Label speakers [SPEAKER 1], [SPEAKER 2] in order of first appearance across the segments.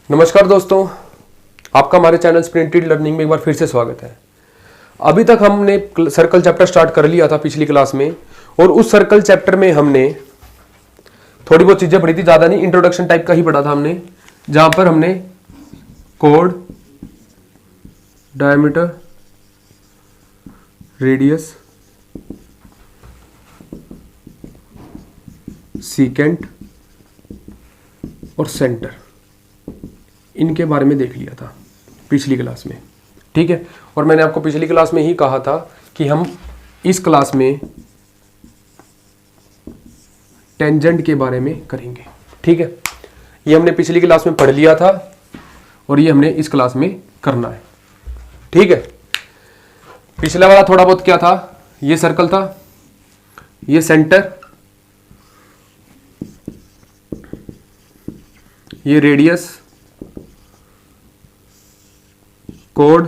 [SPEAKER 1] नमस्कार दोस्तों, आपका हमारे चैनल स्प्रिंटेड लर्निंग में एक बार फिर से स्वागत है। अभी तक हमने सर्कल चैप्टर स्टार्ट कर लिया था पिछली क्लास में, और उस सर्कल चैप्टर में हमने थोड़ी बहुत चीजें पढ़ी थी, ज्यादा नहीं, इंट्रोडक्शन टाइप का ही पढ़ा था हमने, जहां पर हमने कोड, डायमीटर, रेडियस, सीकेंट और सेंटर, इनके बारे में देख लिया था पिछली क्लास में। ठीक है, और मैंने आपको पिछली क्लास में ही कहा था कि हम इस क्लास में टेंजेंट के बारे में करेंगे। ठीक है, ये हमने पिछली क्लास में पढ़ लिया था और ये हमने इस क्लास में करना है। ठीक है, पिछला वाला थोड़ा बहुत क्या था, ये सर्कल था, ये सेंटर, ये रेडियस, कोड,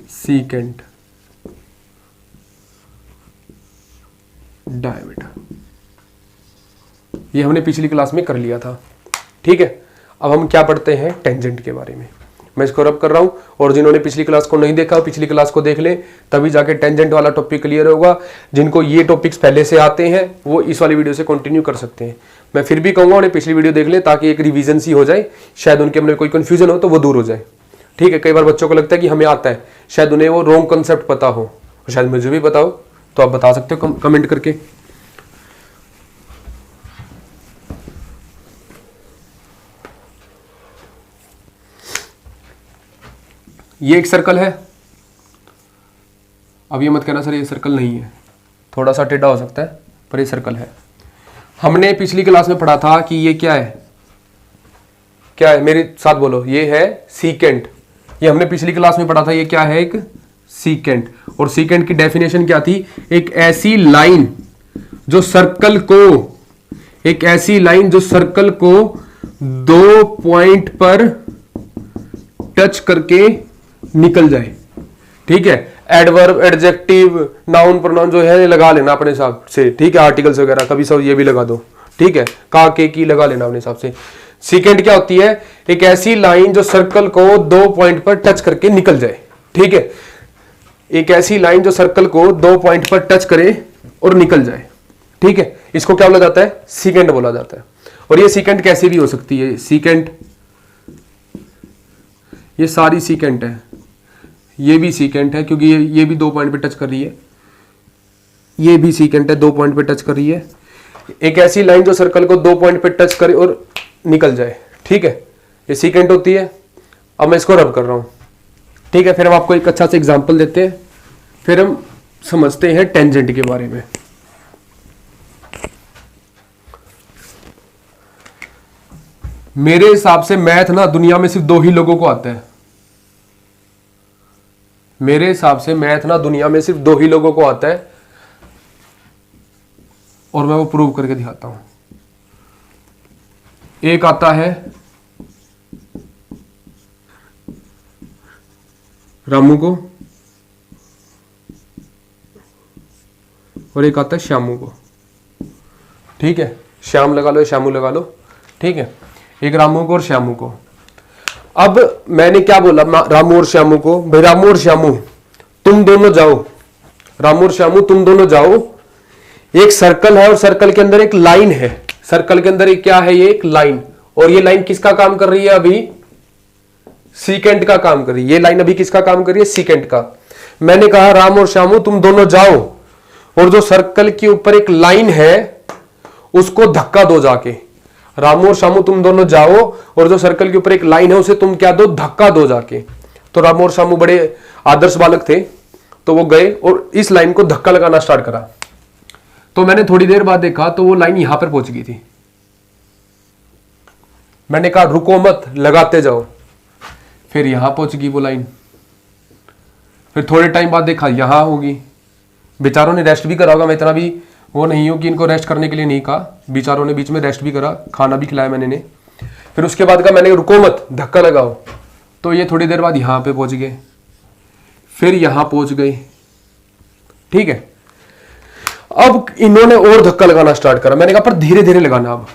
[SPEAKER 1] सीकेंट, डायमीटर, ये हमने पिछली क्लास में कर लिया था। ठीक है, अब हम क्या पढ़ते हैं, टेंजेंट के बारे में। मैं इसको रब कर रहा हूं, और जिन्होंने पिछली क्लास को नहीं देखा, पिछली क्लास को देख ले, तभी जाके टेंजेंट वाला टॉपिक क्लियर होगा। जिनको ये टॉपिक्स पहले से आते हैं वो इस वाली वीडियो से कंटिन्यू कर सकते हैं। मैं फिर भी कहूंगा उन्हें पिछली वीडियो देख ले, ताकि एक रिवीजन सी हो जाए, शायद उनके अंदर कोई कंफ्यूजन हो तो वो दूर हो जाए। ठीक है, कई बार बच्चों को लगता है कि हमें आता है, शायद उन्हें वो रॉन्ग कंसेप्ट पता हो, और शायद मुझे भी पता हो, तो आप बता सकते हो कमेंट करके। ये एक सर्कल है। अब ये मत कहना सर ये सर्कल नहीं है, थोड़ा सा टेढ़ा हो सकता है, पर ये सर्कल है। हमने पिछली क्लास में पढ़ा था कि ये क्या है, क्या है, मेरे साथ बोलो, ये है सीकेंट। ये हमने पिछली क्लास में पढ़ा था, ये क्या है, एक सीकेंट। और सीकेंट की डेफिनेशन क्या थी, एक ऐसी लाइन जो सर्कल को, एक ऐसी लाइन जो सर्कल को दो पॉइंट पर टच करके निकल जाए। ठीक है, एडवर्ब, एडजेक्टिव, नाउन, प्रोनाउन जो है लगा लेना अपने हिसाब से। ठीक है, आर्टिकल्स वगैरह कभी सब ये भी लगा दो। ठीक है, का, के, की लगा लेना अपने हिसाब से। सीकेंट क्या होती है, एक ऐसी लाइन जो सर्कल को दो पॉइंट पर टच करके निकल जाए। ठीक है, एक ऐसी लाइन जो सर्कल को दो पॉइंट पर टच करे और निकल जाए। ठीक है, इसको क्या बोला जाता है, सीकेंट बोला जाता है। और ये सीकेंट कैसे भी हो सकती है, सीकेंट, ये सारी सीकेंट है, ये भी सीकेंट है क्योंकि ये भी दो पॉइंट पे टच कर रही है, ये भी सीकेंट है, दो पॉइंट पे टच कर रही है। एक ऐसी लाइन जो सर्कल को दो पॉइंट पे टच करे और निकल जाए। ठीक है, ये सीकेंट होती है। अब मैं इसको रब कर रहा हूं। ठीक है, फिर हम आपको एक अच्छा सा एग्जांपल देते हैं, फिर हम समझते हैं टेंजेंट के बारे में। मेरे हिसाब से मैथ ना दुनिया में सिर्फ दो ही लोगों को आता है। मेरे हिसाब से मैथ ना दुनिया में सिर्फ दो ही लोगों को आता है, और मैं वो प्रूव करके दिखाता हूं। एक आता है रामू को, और एक आता है श्यामू को। ठीक है, श्याम लगा लो, श्यामू लगा लो। ठीक है, एक रामू को और श्यामू को। अब मैंने क्या बोला, रामू और श्यामू को, भाई रामू और श्यामू तुम दोनों जाओ, रामू और श्यामू तुम दोनों जाओ। एक सर्कल है और सर्कल के अंदर एक लाइन है। सर्कल के अंदर एक क्या है, ये एक लाइन, और ये लाइन किसका काम कर रही है, अभी सीकेंट का काम कर रही है। ये लाइन अभी किसका काम कर रही है, सीकेंट का। मैंने कहा राम और श्यामू तुम दोनों जाओ, और जो सर्कल के ऊपर एक लाइन है उसको धक्का दो जाके। रामू और श्यामू तुम दोनों जाओ, और जो सर्कल के ऊपर एक लाइन है उसे तुम क्या दो, धक्का दो जाके। तो रामू और श्यामू बड़े आदर्श बालक थे, तो वो गए और इस लाइन को धक्का लगाना स्टार्ट करा। तो मैंने थोड़ी देर बाद देखा तो वो लाइन यहां पर पहुंच गई थी। मैंने कहा रुको मत, लगाते जाओ। फिर यहां पहुंच गई वो लाइन। फिर थोड़े टाइम बाद देखा यहां होगी। बेचारों ने रेस्ट भी करा होगा, मैं इतना भी वो नहीं हूं कि इनको रेस्ट करने के लिए नहीं कहा, बेचारों ने बीच में रेस्ट भी करा, खाना भी खिलाया मैंने ने। फिर उसके बाद कहा मैंने रुको मत, धक्का लगाओ। तो ये थोड़ी देर बाद यहां पे पहुंच गए, फिर यहां पहुंच गए। ठीक है, अब इन्होंने और धक्का लगाना स्टार्ट करा। मैंने कहा पर धीरे धीरे लगाना अब।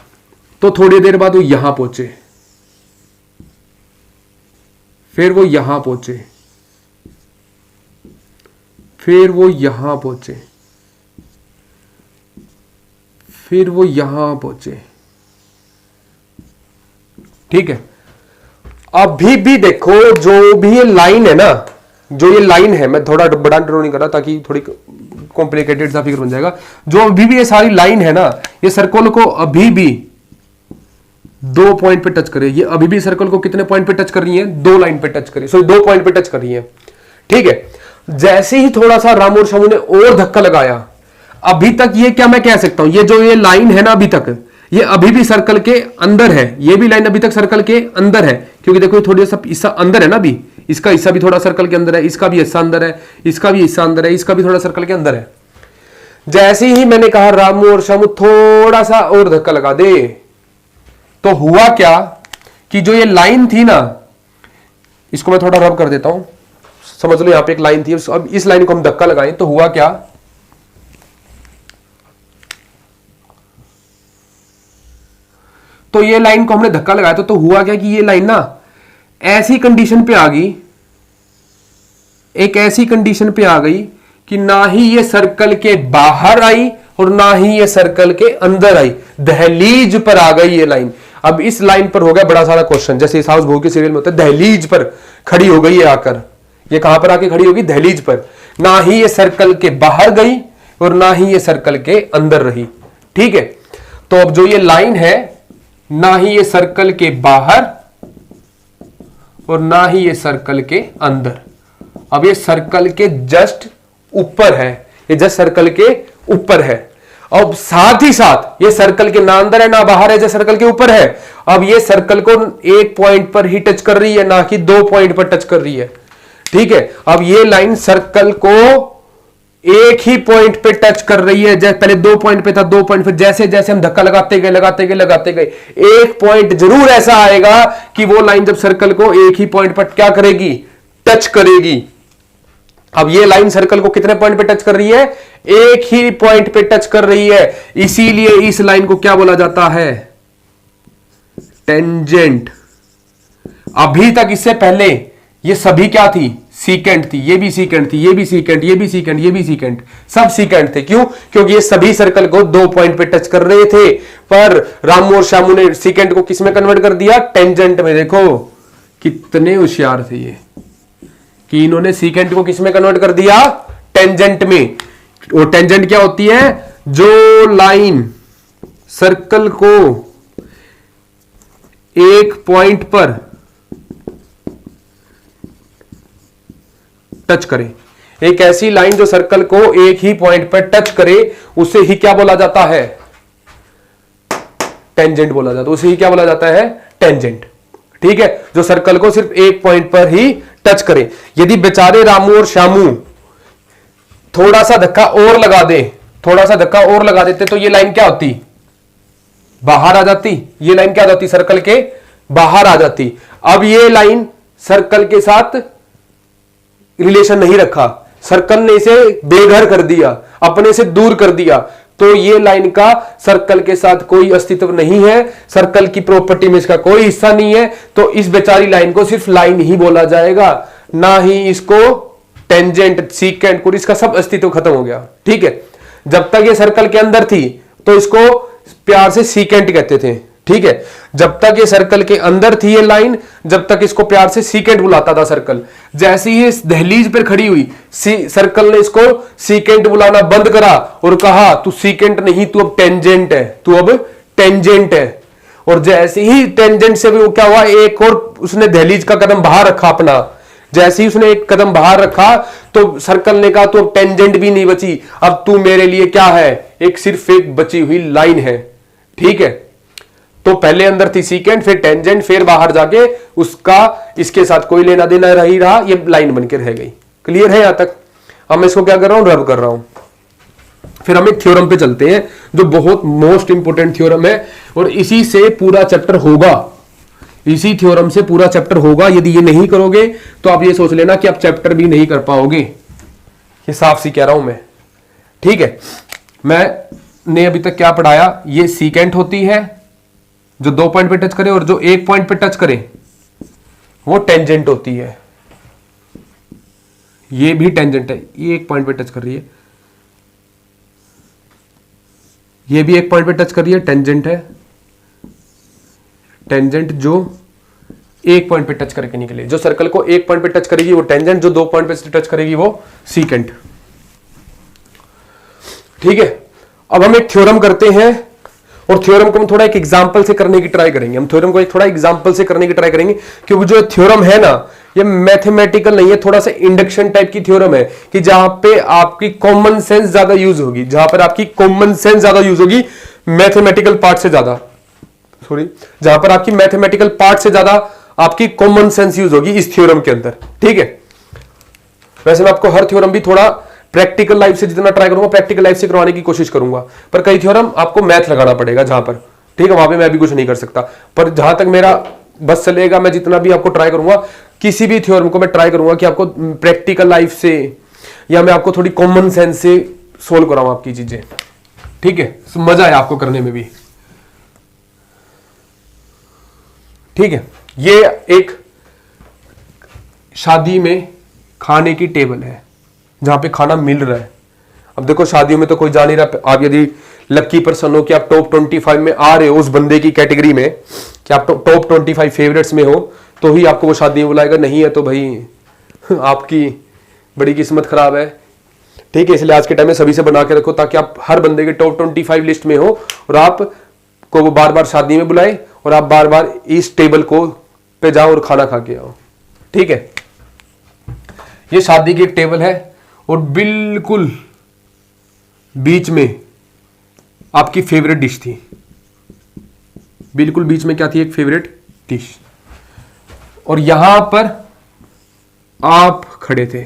[SPEAKER 1] तो तो थोड़ी देर बाद वो यहां पहुंचे, फिर वो यहां पहुंचे, फिर वो यहां पहुंचे, फिर वो यहां पहुंचे। ठीक है, अभी भी देखो जो भी ये लाइन है ना, जो ये लाइन है, मैं थोड़ा बड़ा ड्रॉ नहीं कर रहा ताकि थोड़ी कॉम्प्लिकेटेड सा फिगर बन जाएगा। जो अभी भी ये सारी लाइन है ना, ये सर्कल को अभी भी 2 पॉइंट पे टच कर रही है। ये अभी भी सर्कल को कितने पॉइंट पे टच कर रही है? 2 लाइन पे टच कर रही है, सॉरी 2 पॉइंट पे टच कर रही है। ठीक है, जैसे ही थोड़ा सा रामू और श्यामू ने और धक्का लगाया, अभी तक ये क्या मैं कह सकता हूं, ये जो ये लाइन है ना अभी तक, ये अभी भी सर्कल के अंदर है। ये भी लाइन अभी तक सर्कल के अंदर है, क्योंकि देखो थोड़ा सा हिस्सा अंदर है ना, अभी इसका हिस्सा भी थोड़ा सर्कल के अंदर है, इसका भी हिस्सा अंदर है, इसका भी हिस्सा अंदर है, इसका भी थोड़ा सर्कल के अंदर है। जैसे ही मैंने कहा रामू और श्यामू थोड़ा सा और धक्का लगा दे, तो हुआ क्या कि जो ये लाइन थी ना, इसको मैं थोड़ा रब कर देता हूं, समझ लो यहां पे एक लाइन थी, अब इस लाइन को हम धक्का लगाएं तो हुआ क्या, तो ये लाइन को हमने धक्का लगाया तो हुआ क्या कि ये लाइन ना ऐसी कंडीशन पे आ गई, एक ऐसी कंडीशन पे आ गई कि ना ही ये सर्कल के बाहर आई और ना ही ये सर्कल के अंदर आई, दहलीज पर आ गई ये लाइन। अब इस लाइन पर हो गया बड़ा सारा क्वेश्चन, जैसे इस हाउस बहू के सीरियल में होता है, दहलीज पर खड़ी हो गई है आकर। ये कहां पर आके खड़ी होगी? दहलीज पर। ना ही ये सर्कल के बाहर गई और ना ही ये सर्कल के अंदर रही। ठीक है, तो अब जो ये लाइन है, ना ही ये सर्कल के बाहर और ना ही ये सर्कल के अंदर, अब ये सर्कल के जस्ट ऊपर है, ये जस्ट सर्कल के ऊपर है। अब साथ ही साथ ये सर्कल के ना अंदर है ना बाहर है, जस्ट सर्कल के ऊपर है। अब ये सर्कल को एक पॉइंट पर ही टच कर रही है, ना कि 2 पॉइंट पर टच कर रही है। ठीक है, अब ये लाइन सर्कल को एक ही पॉइंट पे टच कर रही है, जैसे पहले 2 पॉइंट पे था, 2 पॉइंट, फिर जैसे जैसे हम धक्का लगाते गए, एक पॉइंट जरूर ऐसा आएगा कि वो लाइन जब सर्कल को एक ही पॉइंट पर क्या करेगी? टच करेगी। अब ये लाइन सर्कल को कितने पॉइंट पे टच कर रही है? एक ही पॉइंट पे टच कर रही है, इसीलिए इस लाइन को क्या बोला जाता है? टेंजेंट। अभी तक इससे पहले ये सभी क्या थी? सीकेंट थी। ये भी सीकेंट थी, ये भी सीकेंट, ये भी सीकेंट, ये भी सीकेंट, सब सीकेंट थे। क्यों? क्योंकि ये सभी सर्कल को 2 पॉइंट पे टच कर रहे थे, पर रामू और श्यामू ने सीकेंट को किस में कन्वर्ट कर दिया? टेंजेंट में। देखो कितने होशियार थे ये कि इन्होंने सीकेंट को किस में कन्वर्ट कर दिया? टेंजेंट में। और टेंजेंट क्या होती है? जो लाइन सर्कल को एक पॉइंट पर टच करे, एक ऐसी लाइन जो सर्कल को एक ही पॉइंट पर टच करे, उसे ही क्या बोला जाता है? टेंजेंट बोला जाता है। उसे ही क्या बोला जाता है? टेंजेंट। ठीक है, जो सर्कल को सिर्फ एक पॉइंट पर ही टच करे। यदि बेचारे रामू और श्यामू थोड़ा सा धक्का और लगा दे, थोड़ा सा धक्का और लगा देते, तो ये लाइन क्या होती? बाहर आ जाती। ये लाइन क्या जाती? सर्कल के बाहर आ जाती। अब ये लाइन सर्कल के साथ रिलेशन नहीं रखा, सर्कल ने इसे बेघर कर दिया, अपने से दूर कर दिया, तो ये लाइन का सर्कल के साथ कोई अस्तित्व नहीं है, सर्कल की प्रॉपर्टी में इसका कोई हिस्सा नहीं है। तो इस बेचारी लाइन को सिर्फ लाइन ही बोला जाएगा, ना ही इसको टेंजेंट, सीकेंट, कुछ, इसका सब अस्तित्व खत्म हो गया। ठीक है, जब तक ये सर्कल के अंदर थी तो इसको प्यार से सीकेंट कहते थे। ठीक है, जब तक ये सर्कल के अंदर थी ये लाइन, जब तक इसको प्यार से सीकेंट बुलाता था सर्कल। जैसे ही इस दहलीज पर खड़ी हुई, सर्कल ने इसको सीकेंट बुलाना बंद करा और कहा तू सीकेंट नहीं, तू अब टेंजेंट है, तू अब टेंजेंट है। और जैसे ही टेंजेंट से भी वो क्या हुआ, एक और उसने दहलीज का कदम बाहर रखा अपना। जैसे ही उसने एक कदम बाहर रखा तो सर्कल ने कहा तू अब टेंजेंट भी नहीं बची, अब तू मेरे लिए क्या है? एक सिर्फ एक बची हुई लाइन है। ठीक है, तो पहले अंदर थी सीकेंट, फिर टेंजेंट, फिर बाहर जाके उसका इसके साथ कोई लेना देना रही रहा, ये लाइन बनकर रह गई। क्लियर है यहां तक? अब मैं इसको क्या कर रहा हूं? रब कर रहा हूं। फिर हम एक थ्योरम पे चलते हैं जो बहुत मोस्ट इंपोर्टेंट थ्योरम है, और इसी से पूरा चैप्टर होगा, इसी थ्योरम से पूरा चैप्टर होगा। यदि ये नहीं करोगे तो आप ये सोच लेना कि आप चैप्टर भी नहीं कर पाओगे, ये साफ सी कह रहा हूं मैं। ठीक है, मैंने अभी तक क्या पढ़ाया? ये सीकेंट होती है, जो 2 पॉइंट पे टच करे और जो 1 पॉइंट पे टच करे वो टेंजेंट होती है। ये भी टेंजेंट है, ये 1 पॉइंट पे टच कर रही है, ये भी 1 पॉइंट पे टच कर रही है, टेंजेंट है। टेंजेंट जो 1 पॉइंट पे टच करके निकले, जो सर्कल को 1 पॉइंट पे टच करेगी वो टेंजेंट, जो 2 पॉइंट पे टच करेगी वो सीकेंट। ठीक है, अब हम एक थ्योरम करते हैं और थ्योरम को हम थोड़ा एक एग्जांपल से करने की ट्राई करेंगे। हम थ्योरम को एक थोड़ा एग्जांपल से करने की ट्राई करेंगे, क्योंकि जो थ्योरम है ना, ये मैथमेटिकल नहीं है, थोड़ा सा इंडक्शन टाइप की थ्योरम है, कि जहां पे आपकी कॉमन सेंस ज्यादा यूज होगी, जहां पर आपकी कॉमन सेंस ज्यादा यूज होगी मैथमेटिकल पार्ट से ज्यादा, सॉरी, जहां पर आपकी मैथमेटिकल पार्ट से ज्यादा आपकी कॉमन सेंस यूज होगी इस थ्योरम के अंदर। ठीक है, वैसे मैं आपको हर थ्योरम भी थोड़ा प्रैक्टिकल लाइफ से जितना ट्राई करूंगा, प्रैक्टिकल लाइफ से करवाने की कोशिश करूंगा, पर कई थ्योरम आपको मैथ लगाना पड़ेगा जहां पर, ठीक है, वहां पे मैं भी कुछ नहीं कर सकता। पर जहां तक मेरा बस चलेगा, मैं जितना भी आपको ट्राई करूंगा, किसी भी थ्योरम को मैं ट्राई करूंगा कि आपको प्रैक्टिकल लाइफ से या मैं आपको थोड़ी कॉमन सेंस से सोल्व कराऊं आपकी चीजें। ठीक है, मजा आया आपको करने में भी। ठीक है, ये एक शादी में खाने की टेबल है जहां पे खाना मिल रहा है। अब देखो, शादियों में तो कोई जा नहीं रहा, आप यदि लकी पर्सन हो कि आप टॉप 25 में आ रहे हो, उस बंदे की कैटेगरी में कि आप टॉप 25 फेवरेट्स में हो, तो ही आपको वो शादी में बुलाएगा, नहीं है तो भाई आपकी बड़ी किस्मत खराब है। ठीक है, इसलिए आज के टाइम में सभी से बना के रखो, ताकि आप हर बंदे के टॉप 25 लिस्ट में हो और आपको वो बार बार शादी में बुलाए और आप बार बार इस टेबल को पे जाओ और खाना खा के आओ। ठीक है, ये शादी की एक टेबल है और बिल्कुल बीच में आपकी फेवरेट डिश थी, बिल्कुल बीच में क्या थी, एक फेवरेट डिश, और यहां पर आप खड़े थे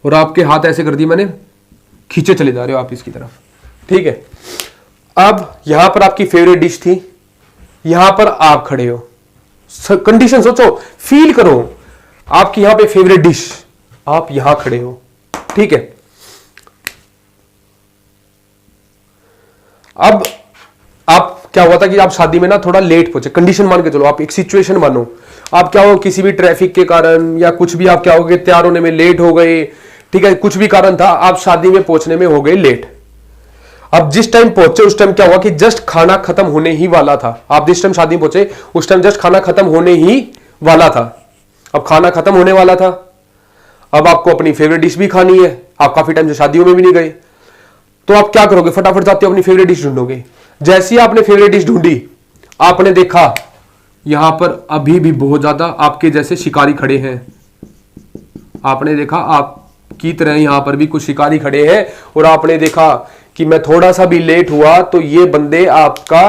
[SPEAKER 1] और आपके हाथ ऐसे कर दिए मैंने, खींचे चले जा रहे हो आप इसकी तरफ। ठीक है, अब यहां पर आपकी फेवरेट डिश थी, यहां पर आप खड़े हो, कंडीशन सोचो, फील करो, आपकी यहां पे फेवरेट डिश, आप यहां खड़े हो। ठीक है, अब आप क्या हुआ था कि आप शादी में ना थोड़ा लेट पहुंचे, कंडीशन मान के चलो, आप एक सिचुएशन मानो, आप क्या हो, किसी भी ट्रैफिक के कारण या कुछ भी, आप क्या हो गए, तैयार होने में लेट हो गए। ठीक है, कुछ भी कारण था, आप शादी में पहुंचने में हो गए लेट। अब जिस टाइम पहुंचे उस टाइम क्या हुआ कि जस्ट खाना खत्म होने ही वाला था, आप जिस टाइम शादी में पहुंचे उस टाइम जस्ट खाना खत्म होने ही वाला था। अब खाना खत्म होने वाला था, अब आपको अपनी फेवरेट डिश भी खानी है, आप काफी टाइम से शादियों में भी नहीं गए, तो आप क्या करोगे, फटाफट जाते हो अपनी फेवरेट डिश ढूंढोगे। जैसे ही आपने फेवरेट डिश ढूंढी, आपने देखा यहां पर अभी भी बहुत ज्यादा आपके जैसे शिकारी खड़े हैं, आपने देखा आपकी तरह यहां पर भी कुछ शिकारी खड़े हैं, और आपने देखा कि मैं थोड़ा सा भी लेट हुआ तो ये बंदे आपका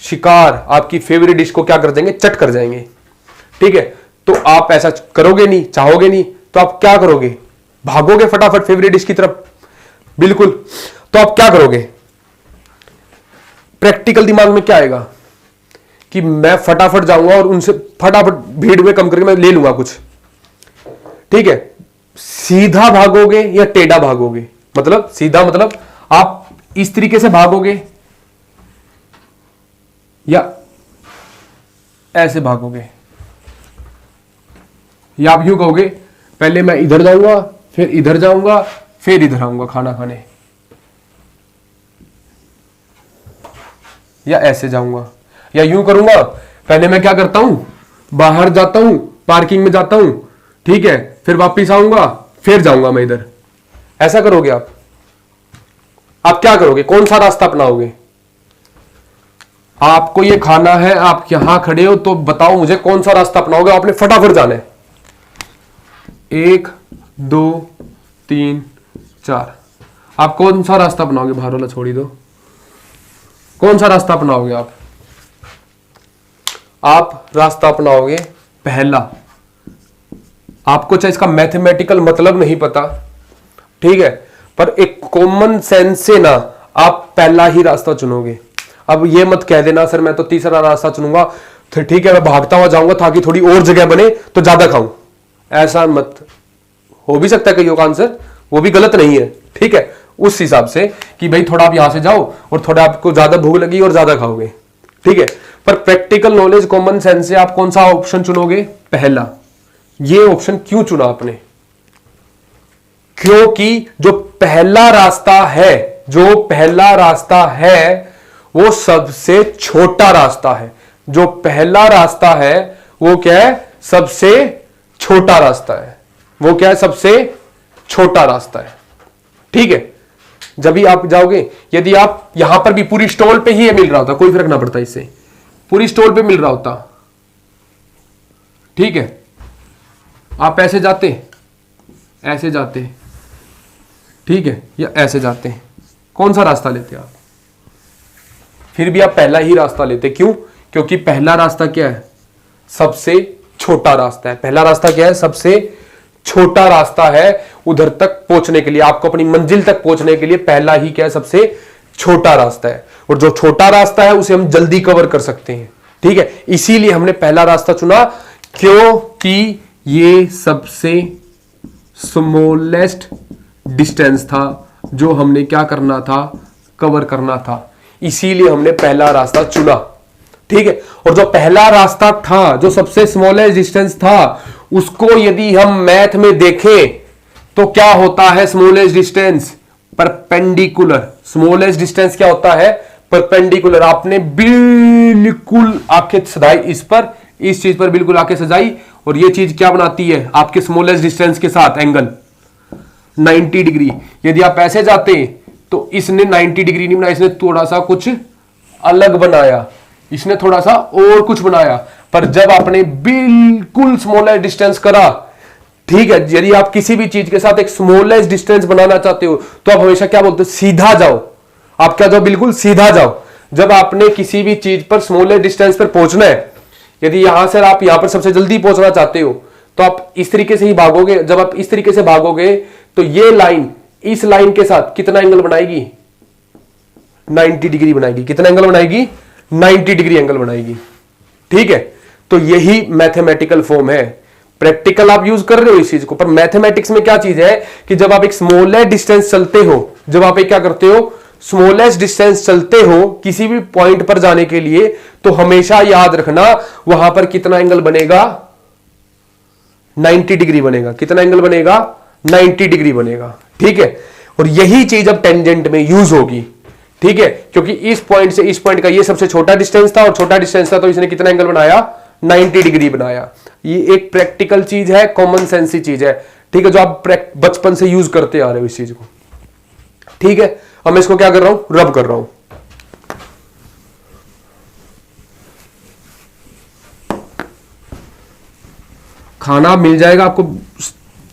[SPEAKER 1] शिकार, आपकी फेवरेट डिश को क्या कर देंगे, चट कर जाएंगे। ठीक है, तो आप ऐसा करोगे नहीं, चाहोगे नहीं, तो आप क्या करोगे, भागोगे फटाफट फेवरेट डिश की तरफ, बिल्कुल। तो आप क्या करोगे, प्रैक्टिकल दिमाग में क्या आएगा कि मैं फटाफट जाऊंगा और उनसे फटाफट भीड़ में कम करके मैं ले लूंगा कुछ। ठीक है, सीधा भागोगे या टेढ़ा भागोगे, मतलब सीधा मतलब आप इस तरीके से भागोगे या ऐसे भागोगे, या आप यूं कहोगे पहले मैं इधर जाऊंगा, फिर इधर जाऊंगा, फिर इधर आऊंगा खाना खाने, या ऐसे जाऊंगा, या यूं करूंगा पहले मैं क्या करता हूं, बाहर जाता हूं, पार्किंग में जाता हूं, ठीक है, फिर वापिस आऊंगा, फिर जाऊंगा मैं इधर। ऐसा करोगे आप क्या करोगे, कौन सा रास्ता अपनाओगे। आपको ये खाना है, आप यहां खड़े हो, तो बताओ मुझे कौन सा रास्ता अपनाओगे, आपने फटाफट जाना है। 1 2 3 4, आप कौन सा रास्ता अपनाओगे, बाहर वाला छोड़ी दो, कौन सा रास्ता अपनाओगे आप रास्ता अपनाओगे पहला। आपको चाहे इसका मैथमेटिकल मतलब नहीं पता, ठीक है, पर एक कॉमन सेंस से ना आप पहला ही रास्ता चुनोगे। अब ये मत कह देना सर मैं तो तीसरा रास्ता चुनूंगा, तो ठीक है मैं भागता हुआ जाऊंगा ताकि थोड़ी और जगह बने तो ज्यादा खाऊं, ऐसा मत। हो भी सकता है कईयों का आंसर, वो भी गलत नहीं है, ठीक है, उस हिसाब से कि भाई थोड़ा आप यहां से जाओ और थोड़ा आपको ज्यादा भूख लगी और ज्यादा खाओगे, ठीक है। पर प्रैक्टिकल नॉलेज कॉमन सेंस से आप कौन सा ऑप्शन चुनोगे? पहला। ये ऑप्शन क्यों चुना आपने? क्योंकि जो पहला रास्ता है वो सबसे छोटा रास्ता है। जो पहला रास्ता है वो क्या है? सबसे छोटा रास्ता है। वो क्या है? सबसे छोटा रास्ता है, ठीक है। जब भी आप जाओगे, यदि आप यहां पर भी पूरी स्टॉल पे ही ये मिल रहा होता, कोई फर्क ना पड़ता इससे, पूरी स्टॉल पे मिल रहा होता, ठीक है, आप ऐसे जाते, ठीक है, या ऐसे जाते, कौन सा रास्ता लेते आप? फिर भी आप पहला ही रास्ता लेते। क्यों? क्योंकि पहला रास्ता क्या है? सबसे छोटा रास्ता है। पहला रास्ता क्या है? सबसे छोटा रास्ता है। उधर तक पहुंचने के लिए, आपको अपनी मंजिल तक पहुंचने के लिए पहला ही क्या है? सबसे छोटा रास्ता है। और जो छोटा रास्ता है उसे हम जल्दी कवर कर सकते हैं, ठीक है। इसीलिए हमने पहला रास्ता चुना, क्योंकि ये सबसे स्मॉलेस्ट डिस्टेंस था जो हमने क्या करना था? कवर करना था। इसीलिए हमने पहला रास्ता चुना, ठीक है। और जो पहला रास्ता था, जो सबसे स्मॉलेस्ट डिस्टेंस था, उसको यदि हम मैथ में देखें तो क्या होता है? Smallest distance perpendicular. Smallest distance क्या होता है? परपेंडिकुलर। आपने बिल्कुल आंखें सजाई इस पर, इस चीज पर बिल्कुल आंखें सजाई, और ये चीज क्या बनाती है? आपके स्मॉलेस्ट डिस्टेंस के साथ एंगल 90 डिग्री। यदि आप ऐसे जाते तो इसने 90 डिग्री नहीं बनाया, इसने थोड़ा सा कुछ अलग बनाया, इसने थोड़ा सा और कुछ बनाया। पर जब आपने बिल्कुल स्मॉलेस्ट डिस्टेंस करा, ठीक है, यदि आप किसी भी चीज के साथ एक स्मॉलेस्ट डिस्टेंस बनाना चाहते हो तो आप हमेशा क्या बोलते हो? सीधा जाओ। आप क्या जाओ? बिल्कुल सीधा जाओ। जब आपने किसी भी चीज पर स्मॉलेस्ट डिस्टेंस पर पहुंचना है, यदि यहां से आप यहां पर सबसे जल्दी पहुंचना चाहते हो तो आप इस तरीके से ही भागोगे। जब आप इस तरीके से भागोगे तो ये लाइन इस लाइन के साथ कितना एंगल बनाएगी? 90 डिग्री बनाएगी। कितना एंगल बनाएगी? 90 डिग्री एंगल बनाएगी, ठीक है। तो यही मैथमेटिकल फॉर्म है। प्रैक्टिकल आप यूज कर रहे हो इस चीज को, पर मैथमेटिक्स में क्या चीज है कि जब आप एक स्मॉलेस्ट डिस्टेंस चलते हो, जब आप एक क्या करते हो? स्मॉलेस्ट डिस्टेंस चलते हो किसी भी पॉइंट पर जाने के लिए, तो हमेशा याद रखना वहां पर कितना एंगल बनेगा? 90 डिग्री बनेगा। कितना एंगल बनेगा? 90 डिग्री बनेगा, ठीक है। और यही चीज अब टेंजेंट में यूज होगी, ठीक है, क्योंकि इस पॉइंट से इस पॉइंट का ये सबसे छोटा डिस्टेंस था, और छोटा डिस्टेंस था तो इसने कितना एंगल बनाया? 90 डिग्री बनाया। ये एक प्रैक्टिकल चीज है, कॉमन सेंस की चीज है, ठीक है, जो आप बचपन से यूज करते आ रहे हो इस चीज को, ठीक है। अब मैं इसको क्या कर रहा हूं? रब कर रहा हूं। खाना मिल जाएगा आपको,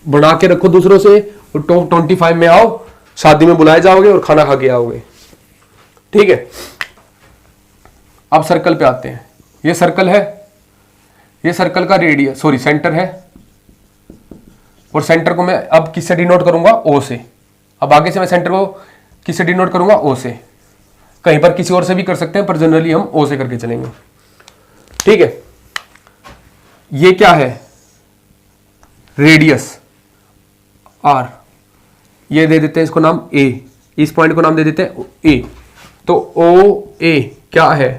[SPEAKER 1] बना के रखो दूसरों से, और टॉप 25 में आओ, शादी में बुलाए जाओगे और खाना खा के आओगे, ठीक है। अब सर्कल पे आते हैं। ये सर्कल है, ये सर्कल का रेडियस सॉरी सेंटर है, और सेंटर को मैं अब किससे डिनोट करूंगा? ओ से। अब आगे से मैं सेंटर को किससे डिनोट करूंगा? ओ से। कहीं पर किसी और से भी कर सकते हैं, पर जनरली हम ओ से करके चलेंगे, ठीक है। ये क्या है? Radius R. ये दे देते हैं इसको नाम ए, इस पॉइंट को नाम दे देते हैं ए। तो ओ ए क्या है?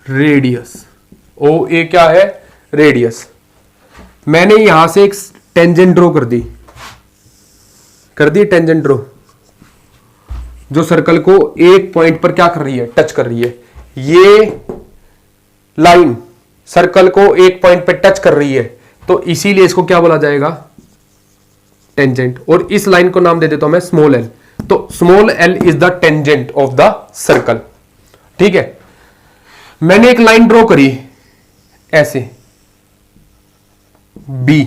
[SPEAKER 1] रेडियस। ओ ए क्या है? रेडियस। मैंने यहां से एक टेंजेंट ड्रॉ कर दी टेंजेंट ड्रॉ, जो सर्कल को एक पॉइंट पर क्या कर रही है? टच कर रही है। ये लाइन सर्कल को एक पॉइंट पर टच कर रही है, तो इसीलिए इसको क्या बोला जाएगा? टेंजेंट। और इस लाइन को नाम दे देता हूं मैं स्मॉल एल। तो small L is the tangent of the circle, ठीक है। मैंने एक लाइन ड्रॉ करी ऐसे बी,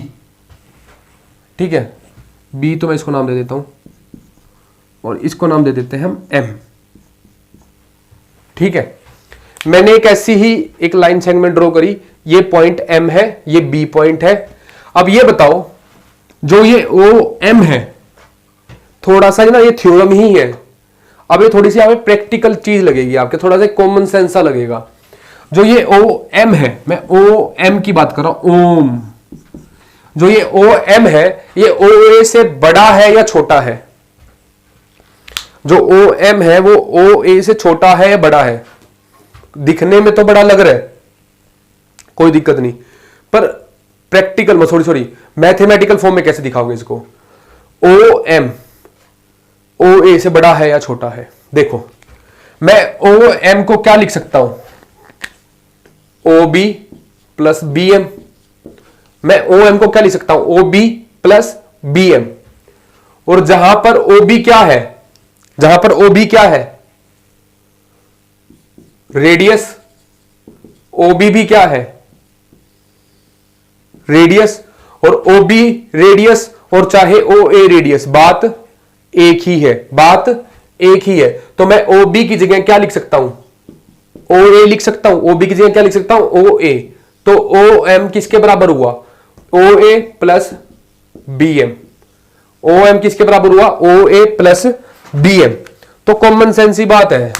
[SPEAKER 1] ठीक है, बी, तो मैं इसको नाम दे देता हूं, और इसको नाम दे देते हैं हम एम, ठीक है। मैंने एक ऐसी ही एक लाइन सेगमेंट ड्रॉ करी, ये पॉइंट एम है, ये बी पॉइंट है। अब ये बताओ, जो ये ओ एम है, थोड़ा सा ना ये थ्योरम ही है, अब ये थोड़ी सी हमें प्रैक्टिकल चीज लगेगी आपके, थोड़ा सा कॉमन सेंस सा लगेगा। जो ये ओ एम है, मैं ओ एम की बात कर रहा हूं, ओम। जो ये ओ एम है, ये ओ ए से बड़ा है या छोटा है? जो ओ एम है वो ओ ए से छोटा है या बड़ा है? दिखने में तो बड़ा लग रहा है, कोई दिक्कत नहीं, पर प्रैक्टिकल में सॉरी मैथमेटिकल फॉर्म में कैसे दिखाओगे इसको? ओ एम ओ ए से बड़ा है या छोटा है? देखो मैं ओ एम को क्या लिख सकता हूं? O B plus B M. मैं ओ एम को क्या लिख सकता हूं? O B plus B M. और जहां पर ओ बी क्या है, जहां पर ओ बी क्या है? रेडियस। ओ बी भी क्या है? रेडियस। और ओ बी रेडियस और चाहे ओ ए रेडियस, बात एक ही है, बात एक ही है। तो मैं ओ बी की जगह क्या लिख सकता हूं? ओ ए लिख सकता हूं। ओ बी की जगह क्या लिख सकता हूं? ओ ए। तो ओ एम किसके बराबर हुआ? O A plus B M. O M किसके बराबर हुआ? O A plus B M. तो कॉमन सेंस ही बात है,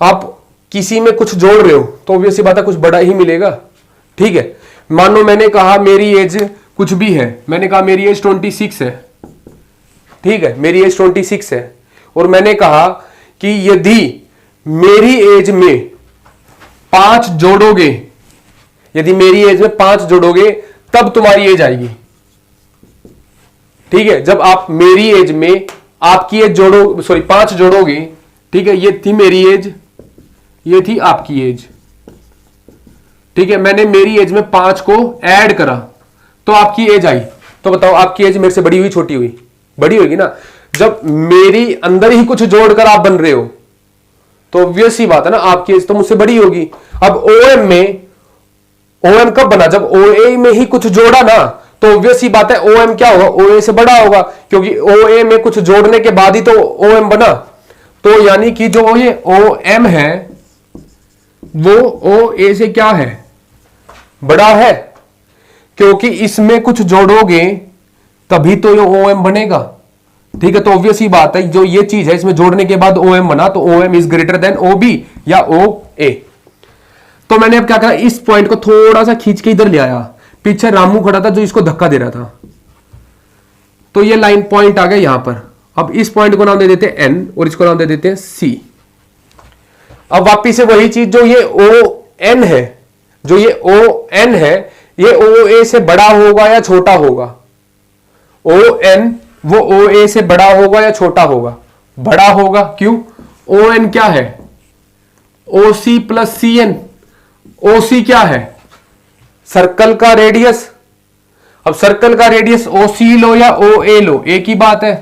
[SPEAKER 1] आप किसी में कुछ जोड़ रहे हो तो ऑब्वियसली बात है कुछ बड़ा ही मिलेगा। ठीक है, मानो मैंने कहा मेरी एज कुछ भी है, मैंने कहा मेरी एज 26 है, ठीक है, मेरी एज 26 है, और मैंने कहा कि यदि मेरी एज में 5 जोड़ोगे, यदि मेरी एज में 5 जोड़ोगे तब तुम्हारी एज आएगी। ठीक है, जब आप मेरी एज में आपकी एज जोड़ो, सॉरी 5 जोड़ोगे, ठीक है, ये थी मेरी एज, ये थी आपकी एज, ठीक है, मैंने मेरी एज में 5 को ऐड करा तो आपकी एज आई। तो बताओ आपकी एज मेरे से बड़ी हुई छोटी हुई? बड़ी होगी ना। जब मेरी अंदर ही कुछ जोड़कर आप बन रहे हो तो ऑब्वियस ही बात है ना, आपकी एज तो मुझसे बड़ी होगी। अब ओएम में, ओएम कब बना? जब ओए में ही कुछ जोड़ा ना, तो ऑब्वियस ही बात है ओएम क्या होगा? ओए से बड़ा होगा, क्योंकि ओए में कुछ जोड़ने के बाद ही तो ओएम बना। तो यानी कि जो ये ओएम है वो ओ ए से क्या है? बड़ा है, क्योंकि इसमें कुछ जोड़ोगे तभी तो ये ओ एम बनेगा। ठीक है, तो ऑब्वियस ही बात है जो ये चीज है इसमें जोड़ने के बाद ओ एम बना, तो O M is greater than O B या ओ ए। तो मैंने अब क्या करा, इस पॉइंट को थोड़ा सा खींच के इधर ले आया, पीछे रामू खड़ा था जो इसको धक्का दे रहा था, तो ये लाइन पॉइंट आ गया यहां पर। अब इस पॉइंट को नाम दे देते हैं एन और इसको नाम दे देते हैं सी। अब वापिस से वही चीज, जो ये ओ एन है, जो ये ओ एन है, ये ओ ए से बड़ा होगा या छोटा होगा? ओ एन वो ओ ए से बड़ा होगा या छोटा होगा? बड़ा होगा। क्यों? ओ एन क्या है? ओ सी प्लस सी एन। ओ सी क्या है? सर्कल का रेडियस। अब सर्कल का रेडियस ओ सी लो या ओ ए लो, एक ही बात है।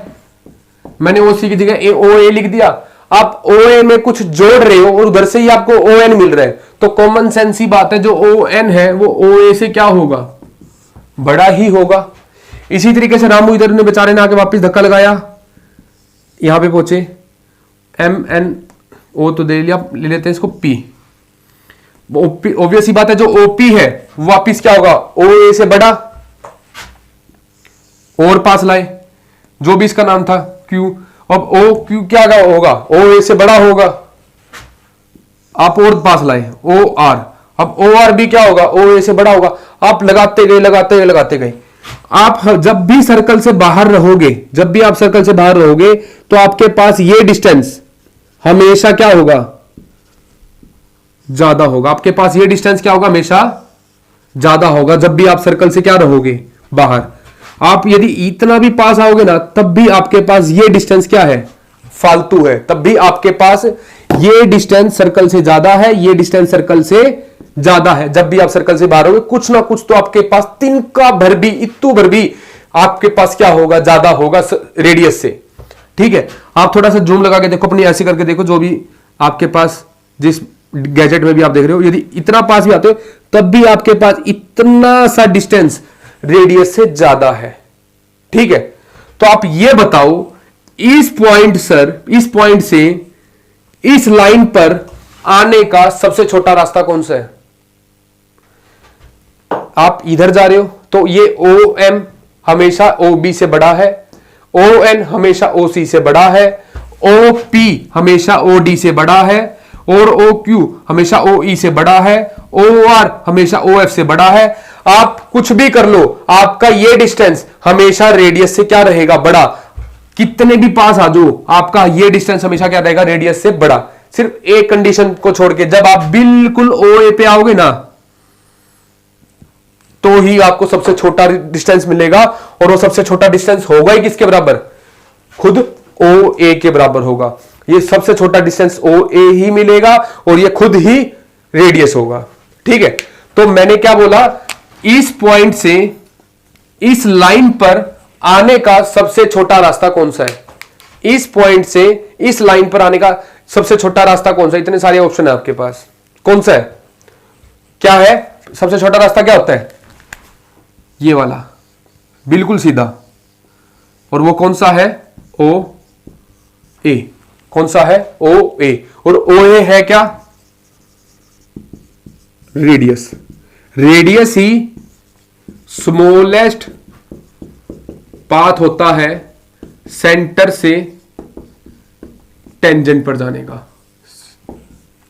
[SPEAKER 1] मैंने ओ सी की जगह ओ ए लिख दिया। आप ओ ए में कुछ जोड़ रहे हो और उधर से ही आपको ओ एन मिल रहा है, तो कॉमन सेंस ही बात है जो ओ एन है वो ओ ए से क्या होगा? बड़ा ही होगा। इसी तरीके से रामू इधर ने बेचारे ने आके वापस धक्का लगाया, यहां पे पहुंचे, एम एन ओ तो दे लिया, ले लेते हैं इसको पी। ऑब्वियस ही बात है जो ओपी है वो वापिस क्या होगा? ओ ए से बड़ा। और पास लाए, जो भी इसका नाम था क्यू, अब ओ क्यू क्या होगा? ओ ए से बड़ा होगा। आप और पास लाए ओ आर, अब ओ आर भी क्या होगा? ओ ए से बड़ा होगा। आप लगाते गए लगाते गए लगाते गए। आप जब भी सर्कल से बाहर रहोगे, जब भी आप सर्कल से बाहर रहोगे तो आपके पास ये डिस्टेंस हमेशा क्या होगा? ज्यादा होगा। आपके पास ये डिस्टेंस क्या होगा? हमेशा ज्यादा होगा जब भी आप सर्कल से क्या रहोगे? बाहर। आप यदि इतना भी पास आओगे ना तब भी आपके पास ये डिस्टेंस क्या है? फालतू है। तब भी आपके पास ये डिस्टेंस सर्कल से ज्यादा है, ये डिस्टेंस सर्कल से ज्यादा है। जब भी आप सर्कल से बाहर होगे कुछ ना कुछ तो आपके पास तिनका भर भी, इत्तू भर भी आपके पास क्या होगा? ज्यादा होगा रेडियस से। ठीक है, आप थोड़ा सा जूम लगा के देखो, अपनी ऐसे करके देखो, जो भी आपके पास जिस गैजेट में भी आप देख रहे हो, यदि इतना पास भी आते हो तब भी आपके पास इतना सा डिस्टेंस रेडियस से ज्यादा है। ठीक है, तो आप ये बताओ इस पॉइंट इस पॉइंट से इस लाइन पर आने का सबसे छोटा रास्ता कौन सा है? आप इधर जा रहे हो तो ये ओ एम हमेशा ओ बी से बड़ा है, ओ एन हमेशा ओ सी से बड़ा है, ओ पी हमेशा ओ डी से बड़ा है, और ओ क्यू हमेशा ओ ई से बड़ा है, ओ आर हमेशा ओ एफ से बड़ा है। आप कुछ भी कर लो, आपका ये डिस्टेंस हमेशा रेडियस से क्या रहेगा? बड़ा। कितने भी पास आ जाओ, आपका ये डिस्टेंस हमेशा क्या रहेगा, रेडियस से बड़ा। सिर्फ एक कंडीशन को छोड़ के, जब आप बिल्कुल OA पे आओगे ना, तो ही आपको सबसे छोटा डिस्टेंस मिलेगा, और वो सबसे छोटा डिस्टेंस होगा ही किसके बराबर, खुद OA के बराबर होगा। ये सबसे छोटा डिस्टेंस OA ही मिलेगा, और ये खुद ही रेडियस होगा। ठीक है, तो मैंने क्या बोला, इस पॉइंट से इस लाइन पर आने का सबसे छोटा रास्ता कौन सा है, इस पॉइंट से इस लाइन पर आने का सबसे छोटा रास्ता कौन सा है। इतने सारे ऑप्शन है आपके पास, कौन सा है, क्या है सबसे छोटा रास्ता, क्या होता है, ये वाला बिल्कुल सीधा, और वो कौन सा है, OA। कौन सा है, OA। और OA है क्या, रेडियस। रेडियस ही स्मॉलेस्ट पाथ होता है सेंटर से टेंजेंट पर जाने का।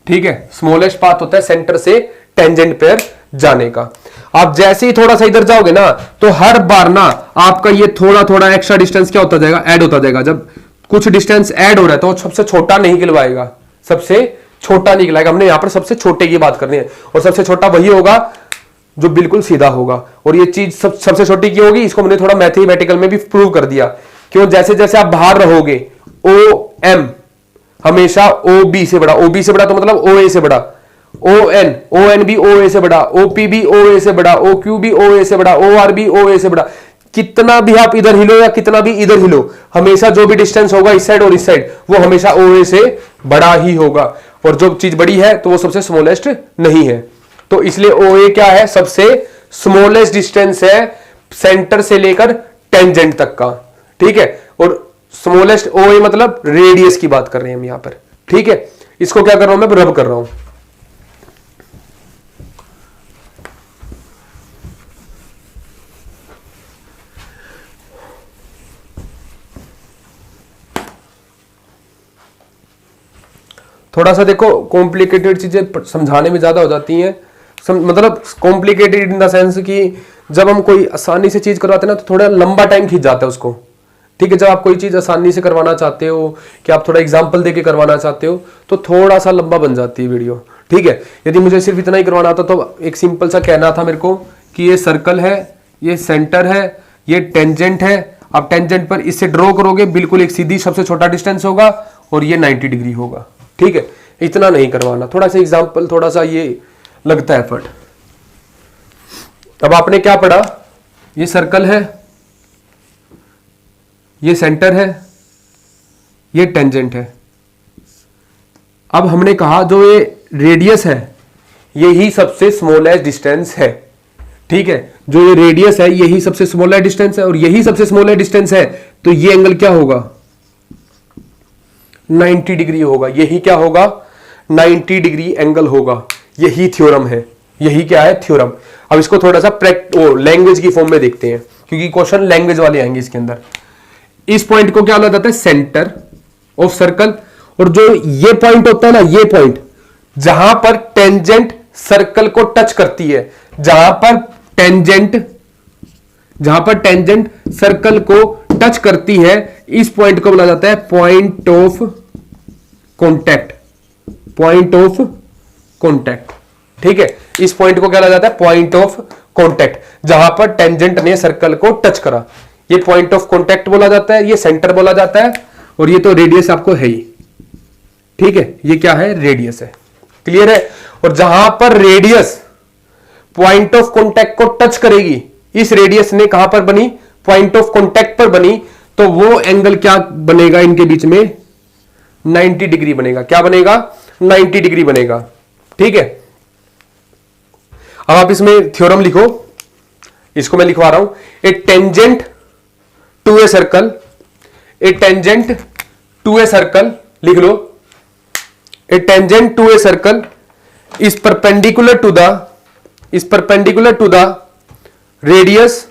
[SPEAKER 1] ठीक है, स्मॉलेस्ट पाथ होता है सेंटर से टेंजेंट पर जाने का। आप जैसे ही थोड़ा सा इधर जाओगे ना, तो हर बार ना आपका ये थोड़ा थोड़ा एक्स्ट्रा डिस्टेंस क्या होता जाएगा, ऐड होता जाएगा। जब कुछ डिस्टेंस ऐड हो रहा है तो सबसे छोटा नहीं निकलवाएगा, सबसे छोटा निकलाएगा। हमने यहां पर सबसे छोटे की बात करनी है, और सबसे छोटा वही होगा जो बिल्कुल सीधा होगा। और ये चीज सबसे छोटी की होगी, इसको मैंने थोड़ा मैथमेटिकल में भी प्रूव कर दिया। क्यों, जैसे जैसे आप बाहर रहोगे, OM हमेशा OB से बड़ा, OB से बड़ा तो मतलब OA से बड़ा, ON भी OA से बड़ा, OP भी OA से बड़ा, OQ भी OA से बड़ा, OR भी OA से बड़ा। कितना भी आप इधर हिलो या कितना भी इधर हिलो, हमेशा जो भी डिस्टेंस होगा इस साइड और इस साइड, वो हमेशा OA से बड़ा ही होगा। और जो चीज बड़ी है तो वो सबसे स्मॉलेस्ट नहीं है। तो इसलिए OA क्या है, सबसे स्मॉलेस्ट डिस्टेंस है सेंटर से लेकर टेंजेंट तक का। ठीक है, और स्मॉलेस्ट OA मतलब रेडियस की बात कर रहे हैं हम यहां पर। ठीक है, इसको क्या कर रहा हूं मैं, रब कर रहा हूं। थोड़ा सा देखो, कॉम्प्लिकेटेड चीजें समझाने में ज्यादा हो जाती हैं, मतलब कॉम्प्लिकेटेड इन द सेंस कि जब हम कोई आसानी से चीज करवाते हैं ना, तो थोड़ा लंबा टाइम खींच जाता है उसको। ठीक है, जब आप कोई चीज आसानी से करवाना चाहते हो, कि आप थोड़ा एग्जांपल देके करवाना चाहते हो, तो थोड़ा सा लंबा बन जाती है वीडियो। ठीक है, यदि मुझे सिर्फ इतना ही करवाना होता तो एक सिंपल सा कहना था मेरे को कि ये सर्कल है, ये सेंटर है, ये टेंजेंट है। आप टेंजेंट पर इससे ड्रॉ करोगे, बिल्कुल एक सीधी सबसे छोटा डिस्टेंस होगा, और ये 90 डिग्री होगा। ठीक है, इतना नहीं करवाना, थोड़ा सा एग्जाम्पल, थोड़ा सा ये लगता है एफर्ट। अब आपने क्या पढ़ा, ये सर्कल है, ये सेंटर है, ये टेंजेंट है। अब हमने कहा जो ये रेडियस है, यही सबसे स्मॉलेस्ट डिस्टेंस है। ठीक है, जो ये रेडियस है यही सबसे स्मॉलेस्ट डिस्टेंस है, और यही सबसे स्मॉलेस्ट डिस्टेंस है, तो ये एंगल क्या होगा, 90 डिग्री होगा। यही क्या होगा, 90 डिग्री एंगल होगा। यही थ्योरम है, यही क्या है, थ्योरम। अब इसको थोड़ा सा लैंग्वेज की फॉर्म में देखते हैं, क्योंकि क्वेश्चन लैंग्वेज वाले आएंगे इसके अंदर। इस पॉइंट को क्या बोला जाता है, सेंटर ऑफ सर्कल। और जो ये पॉइंट होता है ना, ये पॉइंट जहां पर टेंजेंट सर्कल को टच करती है, जहां पर टेंजेंट सर्कल को टच करती है, इस पॉइंट को बोला जाता है point of contact. Point of contact. ठीक है, इस पॉइंट को क्या बोला जाता है, पॉइंट ऑफ कॉन्टैक्ट, जहां पर टेंजेंट ने सर्कल को टच करा, ये पॉइंट ऑफ कॉन्टैक्ट बोला जाता है, ये सेंटर बोला जाता है, और ये तो रेडियस आपको है ही। ठीक है, ये क्या है, रेडियस है। क्लियर है। और जहां पर रेडियस पॉइंट ऑफ कॉन्टैक्ट को टच करेगी, इस रेडियस ने कहां पर बनी, पॉइंट ऑफ कॉन्टैक्ट पर बनी, तो वो एंगल क्या बनेगा, इनके बीच में 90 डिग्री बनेगा। क्या बनेगा, 90 डिग्री बनेगा। ठीक है, अब आप इसमें थ्योरम लिखो, इसको मैं लिखवा रहा हूं। A tangent to a circle, a tangent to a circle, लिख लो। A tangent to a circle is perpendicular to the radius.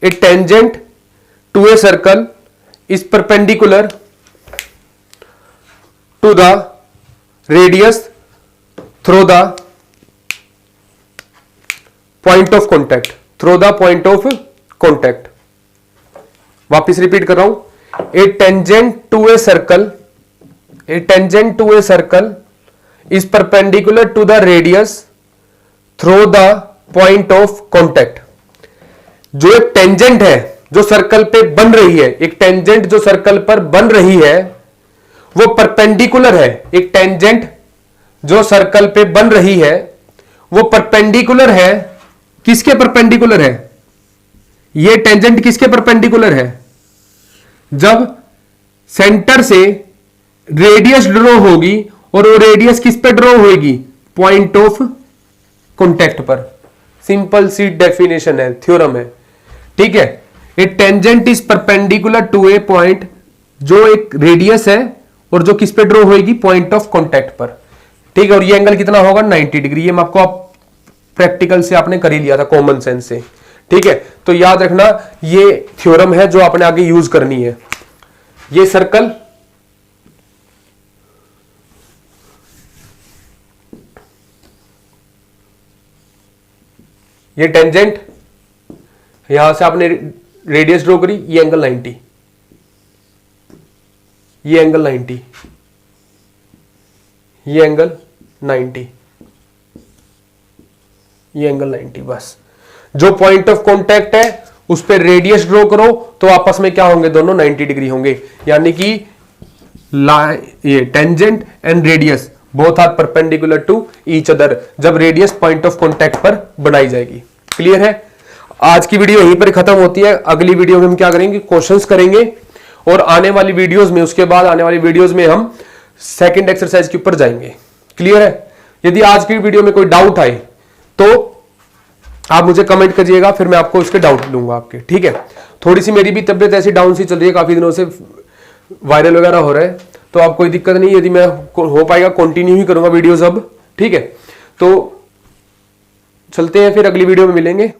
[SPEAKER 1] A tangent to a circle is perpendicular to the radius through the point of contact. वापिस repeat कर रहा हूं, a tangent to a circle, a tangent to a circle is perpendicular to the radius through the point of contact. जो एक tangent है जो circle पे बन रही है, एक टेंजेंट जो सर्कल पर बन रही है वो परपेंडिकुलर है। एक टेंजेंट जो सर्कल पे बन रही है वो परपेंडिकुलर है। किसके परपेंडिकुलर है? ये टेंजेंट किसके परपेंडिकुलर है? जब सेंटर से रेडियस ड्रॉ होगी, और वो रेडियस किस पे ड्रॉ होगी? पॉइंट ऑफ कॉन्टैक्ट पर। सिंपल सी डेफिनेशन है, थ्योरम है, ठीक है। A tangent is perpendicular to a point, जो एक रेडियस है और जो किस पे ड्रॉ होगी? पॉइंट ऑफ कॉन्टैक्ट पर, ठीक है। और ये एंगल कितना होगा? 90 डिग्री। ये मैं आपको प्रैक्टिकल से आपने कर ही लिया था, कॉमन सेंस से, ठीक है। तो याद रखना ये थ्योरम है जो आपने आगे यूज करनी है। ये सर्कल, ये टेंजेंट, यहां से आपने रेडियस ड्रॉ करी, ये एंगल 90, ये एंगल 90, ये एंगल 90, ये एंगल 90। बस जो पॉइंट ऑफ कांटेक्ट है उस पर रेडियस ड्रॉ करो तो आपस में क्या होंगे? दोनों 90 डिग्री होंगे। यानी कि ये tangent and radius both are perpendicular to each other जब रेडियस पॉइंट ऑफ कांटेक्ट पर बनाई जाएगी। क्लियर है? आज की वीडियो यहीं पर खत्म होती है। अगली वीडियो में हम क्या करेंगे? क्वेश्चंस करेंगे, और आने वाली वीडियोस में, उसके बाद आने वाली वीडियोस में हम सेकंड एक्सरसाइज के ऊपर जाएंगे। क्लियर है? यदि आज की वीडियो में कोई डाउट आए तो आप मुझे कमेंट करिएगा, फिर मैं आपको उसके डाउट लूंगा आपके, ठीक है। थोड़ी सी मेरी भी तबियत ऐसी डाउन सी चल रही है, काफी दिनों से वायरल वगैरह हो रहा है, तो आप कोई दिक्कत नहीं, यदि मैं हो पाएगा कंटिन्यू ही करूंगा वीडियोस अब, ठीक है। तो चलते हैं, फिर अगली वीडियो में मिलेंगे।